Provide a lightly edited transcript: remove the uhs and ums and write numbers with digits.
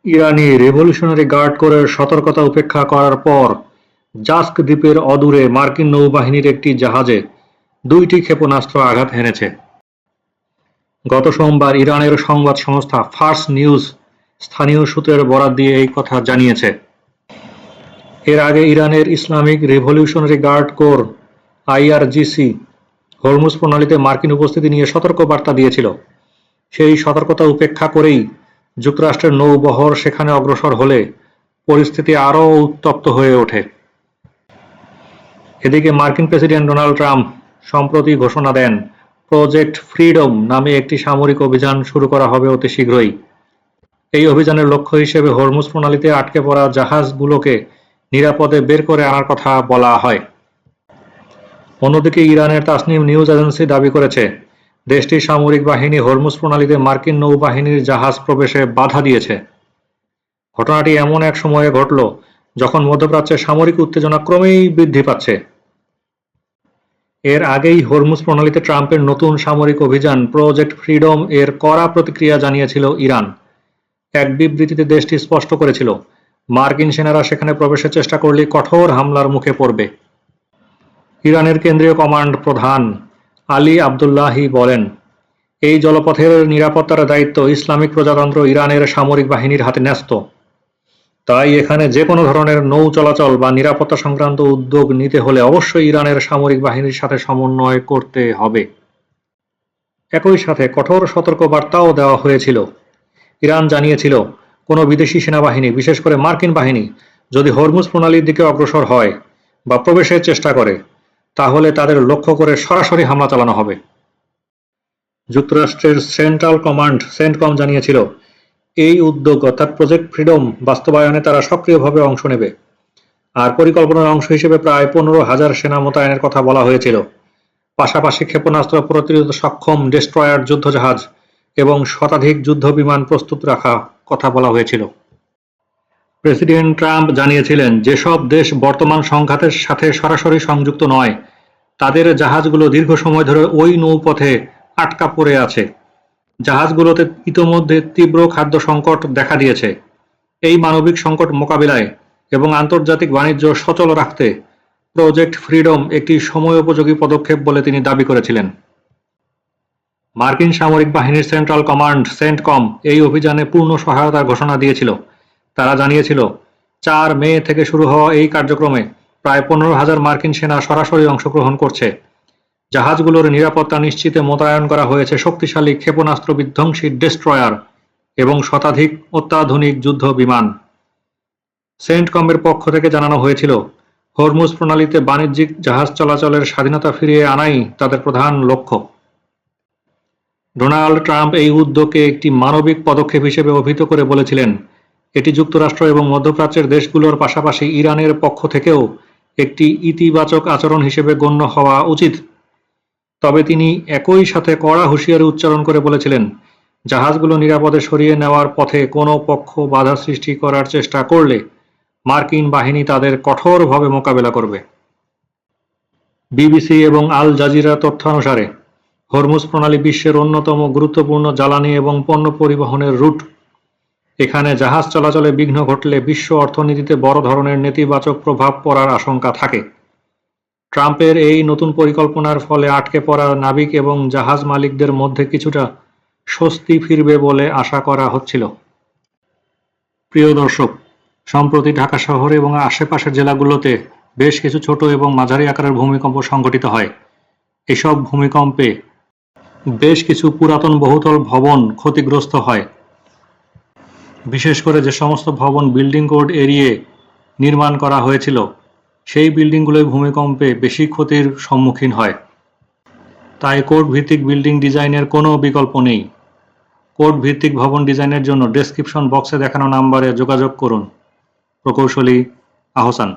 ইরানি revolutionary guard কোরের সতর্কতা উপেক্ষা করার পর জাস্ক দ্বীপের অদূরে মার্কিন নৌবাহিনীর একটি জাহাজে 2টি ক্ষেপণাস্ত্র আঘাত হেনেছে। গত সোমবার ইরানের সংবাদ সংস্থা ফার্স নিউজ স্থানীয় সূত্রের বরাত দিয়ে এই কথা জানিয়েছে। এর আগে ইরানের Islamic Revolutionary Guard Corps IRGC Hormuz প্রণালীতে মার্কিন উপস্থিতি নিয়ে সতর্ক বার্তা দিয়েছিল। সেই সতর্কতা উপেক্ষা করেই যুক্তরাষ্ট্রের নৌবহর সেখানে অগ্রসর হলে পরিস্থিতি আরও উত্তপ্ত হয়ে ওঠে। এদিকে মার্কিন প্রেসিডেন্ট ডোনাল্ড ট্রাম্প সম্প্রতি ঘোষণা দেন প্রজেক্ট ফ্রিডম নামে একটি সামরিক অভিযান শুরু করা হবে অতি শীঘ্রই। এই অভিযানের লক্ষ্য হিসেবে হরমুজ প্রণালীতে আটকে পড়া জাহাজগুলোকে নিরাপদে বের করে আনার কথা বলা হয়। অন্যদিকে ইরানের তাসনিম নিউজ এজেন্সি দাবি করেছে দেশটির সামরিক বাহিনী হরমুজ প্রণালীতে মার্কিন নৌবাহিনীর জাহাজ প্রবেশে বাধা দিয়েছে। ঘটনাটি এমন এক সময়ে ঘটল যখন মধ্যপ্রাচ্যে সামরিক উত্তেজনা ক্রমেই বৃদ্ধি পাচ্ছে। এর আগেই হরমুজ প্রণালীতে ট্রাম্পের নতুন সামরিক অভিযান প্রজেক্ট ফ্রিডম এর কড়া প্রতিক্রিয়া জানিয়েছিল ইরান। এক বিবৃতিতে দেশটি স্পষ্ট করেছিল মার্কিন সেনারা সেখানে প্রবেশের চেষ্টা করলে কঠোর হামলার মুখে পড়বে। ইরানের কেন্দ্রীয় কমান্ড প্রধান আলী আবদুল্লাহি বলেন, এই জলপথের নিরাপত্তার দায়িত্ব ইসলামিক প্রজাতন্ত্র ইরানের সামরিক বাহিনীর হাতে ন্যস্ত। তাই এখানে যে কোনো ধরনের নৌ চলাচল বা নিরাপত্তা সংক্রান্ত উদ্যোগ নিতে হলে অবশ্যই ইরানের সামরিক বাহিনীর সাথে সমন্বয় করতে হবে। একই সাথে কঠোর সতর্কবার্তাও দেওয়া হয়েছিল। ইরান জানিয়েছিল কোনো বিদেশি সেনাবাহিনী, বিশেষ করে মার্কিন বাহিনী, যদি হরমুজ প্রণালীর দিকে অগ্রসর হয় বা প্রবেশের চেষ্টা করে তাহলে তাদের লক্ষ্য করে সরাসরি হামলা চালানো হবে। যুক্তরাষ্ট্রের সেন্ট্রাল কমান্ড সেন্টকম জানিয়েছিল এই উদ্যোগ অর্থাৎ প্রজেক্ট ফ্রিডম বাস্তবায়নে তারা সক্রিয়ভাবে অংশ নেবে। আর পরিকল্পনার অংশ হিসেবে প্রায় 15,000 সেনা মোতায়েনের কথা বলা হয়েছিল। পাশাপাশি ক্ষেপণাস্ত্র প্রতিরোধ সক্ষম ডেস্ট্রয়ার যুদ্ধজাহাজ এবং শতাধিক যুদ্ধ বিমান প্রস্তুত রাখা কথা বলা হয়েছিল। প্রেসিডেন্ট ট্রাম্প জানিয়েছিলেন যেসব দেশ বর্তমান সংঘাতের সাথে সরাসরি সংযুক্ত নয় তাদের জাহাজগুলো দীর্ঘ সময় ধরে ওই নৌপথে আটকা পড়ে আছে। জাহাজগুলোতে ইতোমধ্যে তীব্র খাদ্য সংকট দেখা দিয়েছে। এই মানবিক সংকট মোকাবিলায় এবং আন্তর্জাতিক বাণিজ্য সচল রাখতে প্রজেক্ট ফ্রিডম একটি সময়োপযোগী পদক্ষেপ বলে তিনি দাবি করেছিলেন। মার্কিন সামরিক বাহিনীর সেন্ট্রাল কমান্ড সেন্টকম এই অভিযানে পূর্ণ সহায়তার ঘোষণা দিয়েছিল। তারা জানিয়েছিল 4 মে থেকে শুরু হওয়া এই কার্যক্রমে প্রায় 15,000 মার্কিন সেনা সরাসরি অংশগ্রহণ করছে। জাহাজগুলোর নিরাপত্তা নিশ্চিতে মোতায়েন করা হয়েছে শক্তিশালী ক্ষেপণাস্ত্র বিধ্বংসী ডেস্ট্রয়ার এবং শতাধিক অত্যাধুনিক যুদ্ধ বিমান। সেন্টকমের পক্ষ থেকে জানানো হয়েছিল হরমুজ প্রণালীতে বাণিজ্যিক জাহাজ চলাচলের স্বাধীনতা ফিরিয়ে আনাই তাদের প্রধান লক্ষ্য। ডোনাল্ড ট্রাম্প এই উদ্যোগকে একটি মানবিক পদক্ষেপ হিসেবে অভিহিত করে বলেছিলেন এটি যুক্তরাষ্ট্র এবং মধ্যপ্রাচ্যের দেশগুলোর পাশাপাশি ইরানের পক্ষ থেকেও একটি ইতিবাচক আচরণ হিসেবে গণ্য হওয়া উচিত। তবে তিনি একই সাথে কড়া হুঁশিয়ারি উচ্চারণ করে বলেছিলেন জাহাজগুলো নিরাপদে সরিয়ে নেওয়ার পথে কোনো পক্ষ বাধা সৃষ্টি করার চেষ্টা করলে মার্কিন বাহিনী তাদের কঠোরভাবে মোকাবেলা করবে। বিবিসি এবং আল জাজিরা তথ্যানুসারে হরমুজ প্রণালী বিশ্বের অন্যতম গুরুত্বপূর্ণ জ্বালানি এবং পণ্য পরিবহনের রুট। এখানে জাহাজ চলাচলে বিঘ্ন ঘটলে বিশ্ব অর্থনীতিতে বড় ধরনের নেতিবাচক প্রভাব পড়ার আশঙ্কা থাকে। ট্রাম্পের এই নতুন পরিকল্পনার ফলে আটকে পড়া নাবিক এবং জাহাজ মালিকদের মধ্যে কিছুটা স্বস্তি ফিরবে বলে আশা করা হচ্ছিল। প্রিয় দর্শক, সম্প্রতি ঢাকা শহর এবং আশেপাশের জেলাগুলোতে বেশ কিছু ছোট এবং মাঝারি আকারের ভূমিকম্প সংঘটিত হয়। এসব ভূমিকম্পে বেশ কিছু পুরাতন বহুতল ভবন ক্ষতিগ্রস্ত হয়। বিশেষ করে যে সমস্ত ভবন বিল্ডিং কোড এড়িয়ে নির্মাণ করা হয়েছিল সেই বিল্ডিংগুলোই ভূমিকম্পে বেশি ক্ষতির সম্মুখীন হয়। তাই কোড ভিত্তিক বিল্ডিং ডিজাইনের কোনো বিকল্প নেই। কোড ভিত্তিক ভবন ডিজাইনের জন্য ডেসক্রিপশন বক্সে দেখানো নাম্বারে যোগাযোগ করুন। প্রকৌশলী আহসান।